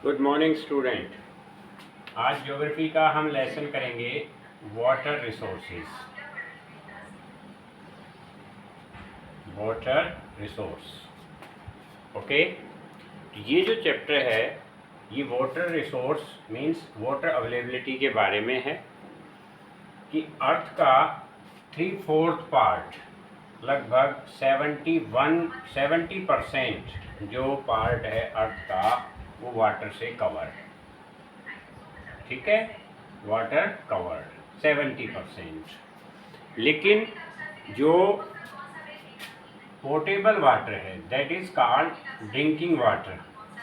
Good morning student. आज geography का हम लेसन करेंगे water resources. Water resource, okay. ये जो चैप्टर है ये water resource means water availability के बारे में है कि अर्थ का 3/4 पार्ट, लगभग 70% जो पार्ट है अर्थ का वो वाटर से कवर है। ठीक है, वाटर कवर्ड 70%। लेकिन जो पोर्टेबल वाटर है that is called drinking water,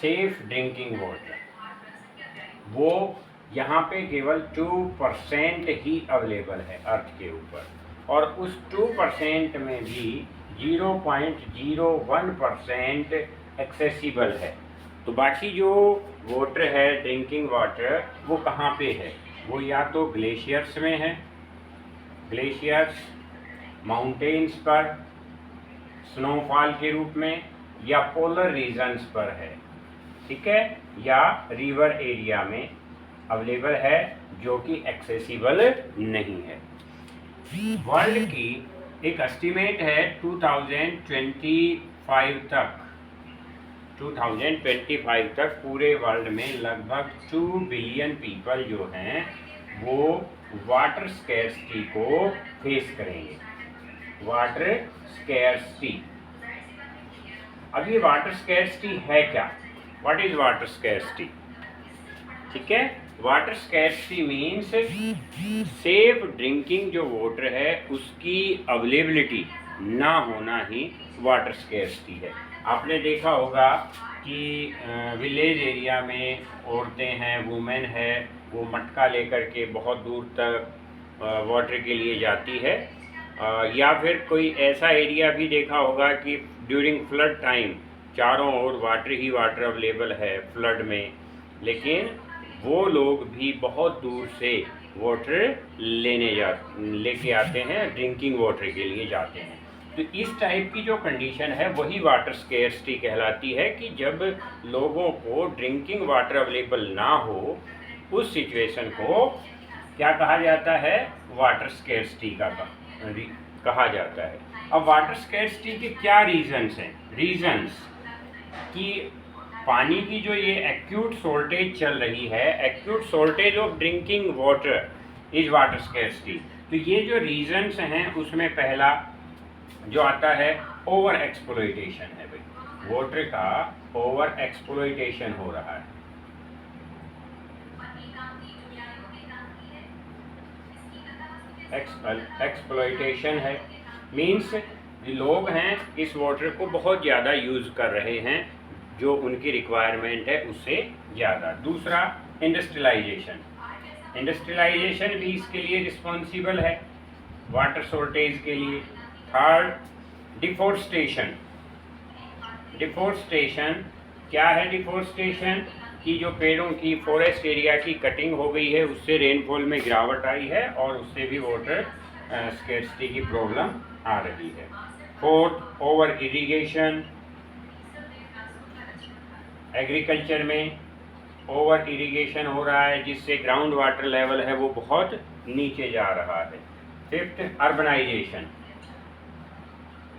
safe drinking water, वो यहाँ पे केवल 2% ही अवेलेबल है अर्थ के ऊपर, और उस 2% में भी 0.01% एक्सेसिबल है। तो बाकी जो वाटर है ड्रिंकिंग वाटर वो कहाँ पे है? वो या तो ग्लेशियर्स में है, ग्लेशियर्स, माउंटेन्स पर स्नोफॉल के रूप में, या पोलर रीजन्स पर है, ठीक है, या रिवर एरिया में अवेलेबल है जो कि एक्सेसिबल नहीं है। वर्ल्ड की एक एस्टिमेट है 2025 तक पूरे वर्ल्ड में लगभग 2 बिलियन पीपल जो हैं वो वाटर स्कैर्सिटी को फेस करेंगे। वाटर स्कैर्सिटी, अब ये वाटर स्कैर्सिटी है क्या? What is water scarcity? ठीक है, water scarcity means safe drinking जो वाटर है उसकी अवेलेबिलिटी ना होना ही वाटर स्कैर्सिटी है। आपने देखा होगा कि विलेज एरिया में औरतें हैं, वुमेन है, वो मटका लेकर के बहुत दूर तक वाटर के लिए जाती है, या फिर कोई ऐसा एरिया भी देखा होगा कि ड्यूरिंग फ्लड टाइम चारों ओर वाटर ही वाटर अवेलेबल है फ्लड में, लेकिन वो लोग भी बहुत दूर से वाटर लेके आते हैं, ड्रिंकिंग वाटर के लिए जाते हैं। तो इस टाइप की जो कंडीशन है वही वाटर स्कैर्सिटी कहलाती है कि जब लोगों को ड्रिंकिंग वाटर अवेलेबल ना हो, उस सिचुएशन को क्या कहा जाता है? वाटर स्कैर्सिटी का कहा जाता है। अब वाटर स्कैर्सिटी के क्या रीजंस हैं? रीजंस कि पानी की जो ये एक्यूट शॉर्टेज चल रही है, acute shortage of drinking water is water scarcity. तो ये जो रीजंस हैं उसमें पहला जो आता है ओवर एक्सप्लॉयटेशन है। भाई वाटर का ओवर एक्सप्लॉयटेशन हो रहा है। एक्सप्लॉयटेशन है मीन्स लोग हैं इस वाटर को बहुत ज़्यादा यूज़ कर रहे हैं, जो उनकी रिक्वायरमेंट है उससे ज़्यादा। दूसरा इंडस्ट्रियलाइजेशन, इंडस्ट्रियलाइजेशन भी इसके लिए रिस्पॉन्सिबल है वाटर शॉर्टेज के लिए। थर्ड डिफोरेस्टेशन, डिफोरेस्टेशन क्या है? डिफोरेस्टेशन की जो पेड़ों की फॉरेस्ट एरिया की कटिंग हो गई है उससे रेनफॉल में गिरावट आई है और उससे भी वाटर स्कैर्सिटी की प्रॉब्लम आ रही है। फोर्थ ओवर इरिगेशन, एग्रीकल्चर में ओवर इरिगेशन हो रहा है जिससे ग्राउंड वाटर लेवल है वो बहुत नीचे जा रहा है। फिफ्थ अर्बनाइजेशन,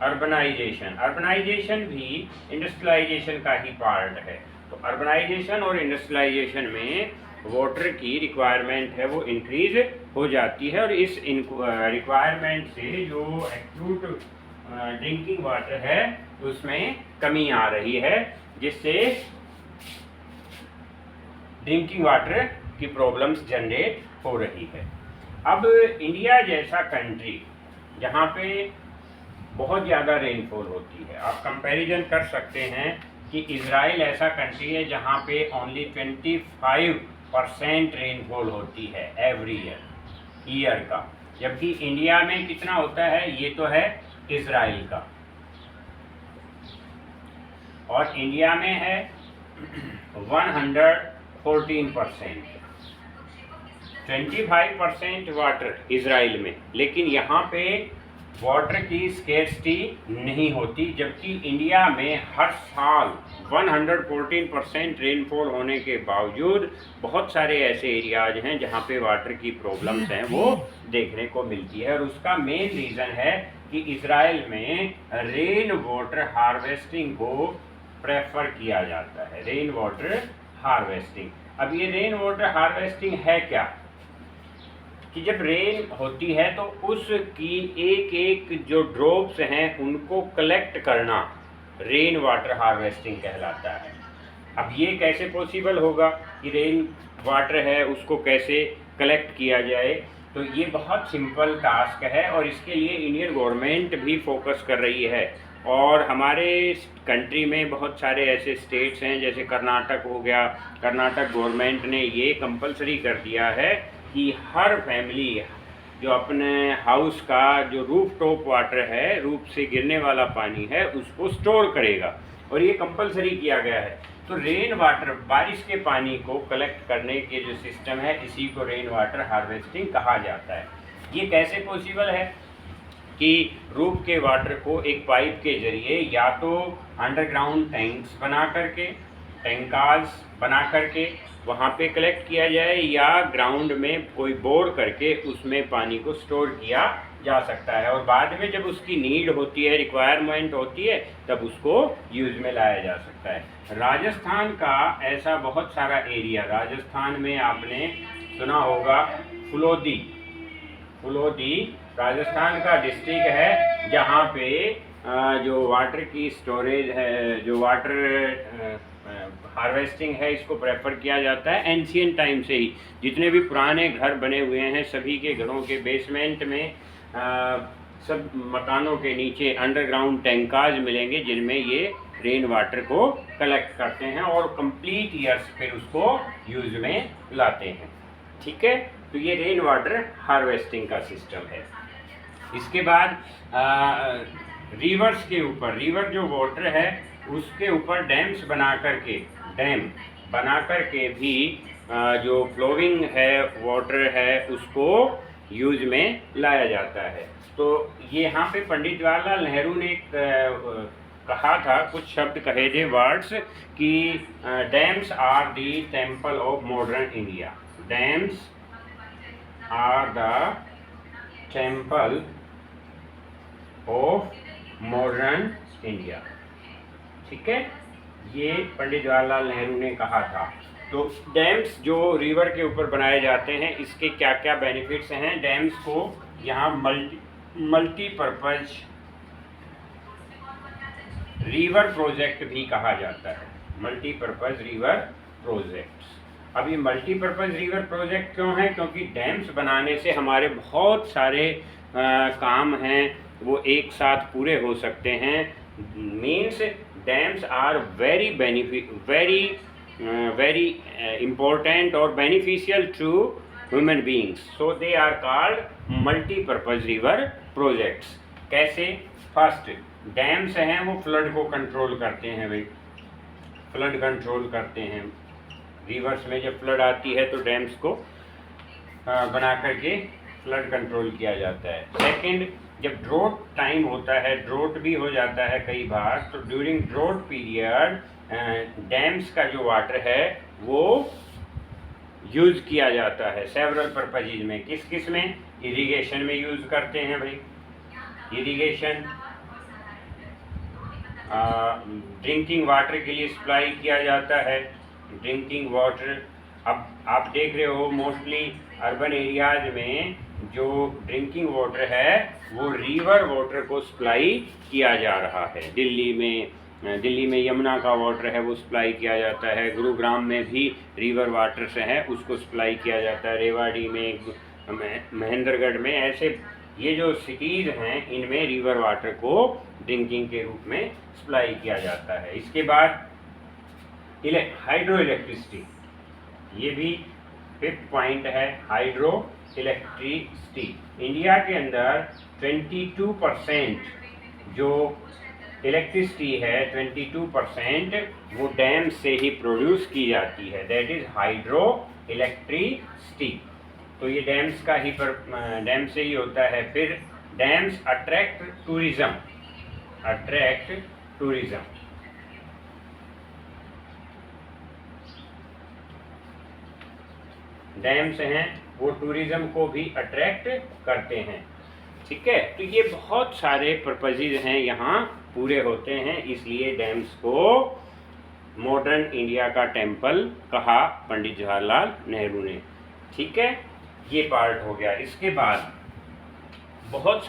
अर्बनाइजेशन, अर्बनाइजेशन भी इंडस्ट्रियलाइजेशन का ही पार्ट है। तो अर्बनाइजेशन और इंडस्ट्रियलाइजेशन में वाटर की रिक्वायरमेंट है वो इंक्रीज हो जाती है, और इस रिक्वायरमेंट से जो एक्यूट ड्रिंकिंग वाटर है उसमें कमी आ रही है, जिससे ड्रिंकिंग वाटर की प्रॉब्लम्स जनरेट हो रही है। अब इंडिया जैसा कंट्री जहाँ पे बहुत ज़्यादा रेनफॉल होती है, आप कंपैरिजन कर सकते हैं कि इजराइल ऐसा कंट्री है जहाँ पे ओनली 25% रेनफॉल होती है एवरी ईयर का, जबकि इंडिया में कितना होता है? ये तो है इजराइल का, और इंडिया में है 114%, 25% वाटर इजराइल में, लेकिन यहाँ पे वाटर की स्केर्सिटी नहीं होती, जबकि इंडिया में हर साल 114% रेनफॉल होने के बावजूद बहुत सारे ऐसे एरियाज हैं जहाँ पे वाटर की प्रॉब्लम्स हैं वो देखने को मिलती है। और उसका मेन रीज़न है कि इजराइल में रेन वाटर हार्वेस्टिंग को प्रेफर किया जाता है। रेन वाटर हार्वेस्टिंग, अब ये रेन वाटर हार्वेस्टिंग है क्या कि जब रेन होती है तो उसकी एक एक जो ड्रॉप्स हैं उनको कलेक्ट करना रेन वाटर हार्वेस्टिंग कहलाता है। अब ये कैसे पॉसिबल होगा कि रेन वाटर है उसको कैसे कलेक्ट किया जाए, तो ये बहुत सिंपल टास्क है और इसके लिए इंडियन गवर्नमेंट भी फोकस कर रही है। और हमारे कंट्री में बहुत सारे ऐसे स्टेट्स हैं जैसे कर्नाटक हो गया, कर्नाटक गवर्नमेंट ने ये कंपलसरी कर दिया है कि हर फैमिली जो अपने हाउस का जो रूफ टॉप वाटर है, रूफ से गिरने वाला पानी है, उसको स्टोर करेगा और ये कंपलसरी किया गया है। तो रेन वाटर, बारिश के पानी को कलेक्ट करने के जो सिस्टम है इसी को रेन वाटर हार्वेस्टिंग कहा जाता है। ये कैसे पॉसिबल है कि रूफ के वाटर को एक पाइप के जरिए या तो अंडरग्राउंड टैंक्स बना करके, टैंकार्स बना करके वहाँ पे कलेक्ट किया जाए, या ग्राउंड में कोई बोर करके उसमें पानी को स्टोर किया जा सकता है और बाद में जब उसकी नीड होती है, रिक्वायरमेंट होती है, तब उसको यूज़ में लाया जा सकता है। राजस्थान का ऐसा बहुत सारा एरिया, राजस्थान में आपने सुना होगा फुलोदी, फुलोदी राजस्थान का डिस्ट्रिक्ट है जहाँ पे जो वाटर की स्टोरेज है, जो वाटर हार्वेस्टिंग है, इसको प्रेफर किया जाता है। एंशियंट टाइम से ही जितने भी पुराने घर बने हुए हैं सभी के घरों के बेसमेंट में सब मकानों के नीचे अंडरग्राउंड टैंकार्स मिलेंगे जिनमें ये रेन वाटर को कलेक्ट करते हैं और कंप्लीट ईयर्स फिर उसको यूज में लाते हैं। ठीक है, तो ये रेन वाटर हार्वेस्टिंग का सिस्टम है। इसके बाद रिवर्स के ऊपर, रिवर जो वाटर है उसके ऊपर डैम्स बना करके, डैम बना करके भी जो फ्लोइंग है वाटर है उसको यूज में लाया जाता है। तो ये यहाँ पे पंडित जवाहरलाल नेहरू ने कहा था, कुछ शब्द कहे थे, वर्ड्स, कि dams are the temple of modern India. Dams are the temple of modern India. ठीक है, ये पंडित जवाहरलाल नेहरू ने कहा था। तो डैम्स जो रिवर के ऊपर बनाए जाते हैं इसके क्या क्या बेनिफिट्स हैं। डैम्स को यहाँ मल्टीपर्पज रिवर प्रोजेक्ट भी कहा जाता है, मल्टीपर्पज रिवर प्रोजेक्ट्स। अब ये मल्टीपर्पज रिवर प्रोजेक्ट क्यों है? क्योंकि डैम्स बनाने से हमारे बहुत सारे काम हैं वो एक साथ पूरे हो सकते हैं। Means dams are very important or beneficial to human beings, so they are called multi-purpose river projects। कैसे? फर्स्ट, डैम्स हैं वो फ्लड को कंट्रोल करते हैं भाई, फ्लड कंट्रोल करते हैं। रिवर्स में जब फ्लड आती है तो डैम्स को बना करके फ्लड कंट्रोल किया जाता है। सेकंड, जब ड्रोट टाइम होता है, ड्रोट भी हो जाता है कई बार, तो ड्यूरिंग ड्रोट पीरियड डैम्स का जो वाटर है वो यूज़ किया जाता है सेवरल पर्पजेज में। किस किस में? इरिगेशन में यूज़ करते हैं भाई, इरिगेशन, ड्रिंकिंग वाटर के लिए सप्लाई किया जाता है, ड्रिंकिंग वाटर। अब आप देख रहे हो मोस्टली अर्बन एरियाज में जो ड्रिंकिंग वाटर है वो रिवर वाटर को सप्लाई किया जा रहा है। दिल्ली में यमुना का वाटर है वो सप्लाई किया जाता है, गुरुग्राम में भी रिवर वाटर से है उसको सप्लाई किया जाता है, रेवाड़ी में, महेंद्रगढ़ में, ऐसे ये जो सिटीज़ हैं इनमें रिवर वाटर को ड्रिंकिंग के रूप में सप्लाई किया जाता है। इसके बाद हाइड्रो इलेक्ट्रिसिटी, ये भी फिफ्थ पॉइंट है, हाइड्रो इलेक्ट्रिसिटी। इंडिया के अंदर 22% जो इलेक्ट्रिसिटी है 22% वो डैम से ही प्रोड्यूस की जाती है, दैट इज़ हाइड्रो इलेक्ट्रिसिटी। तो ये डैम्स का ही डैम से ही होता है। फिर dams attract tourism, attract tourism. Dams हैं वो टूरिज्म को भी अट्रैक्ट करते हैं। ठीक है, तो ये बहुत सारे पर्पजेज हैं यहाँ पूरे होते हैं, इसलिए डैम्स को मॉडर्न इंडिया का टेम्पल कहा पंडित जवाहरलाल नेहरू ने। ठीक है, ये पार्ट हो गया। इसके बाद बहुत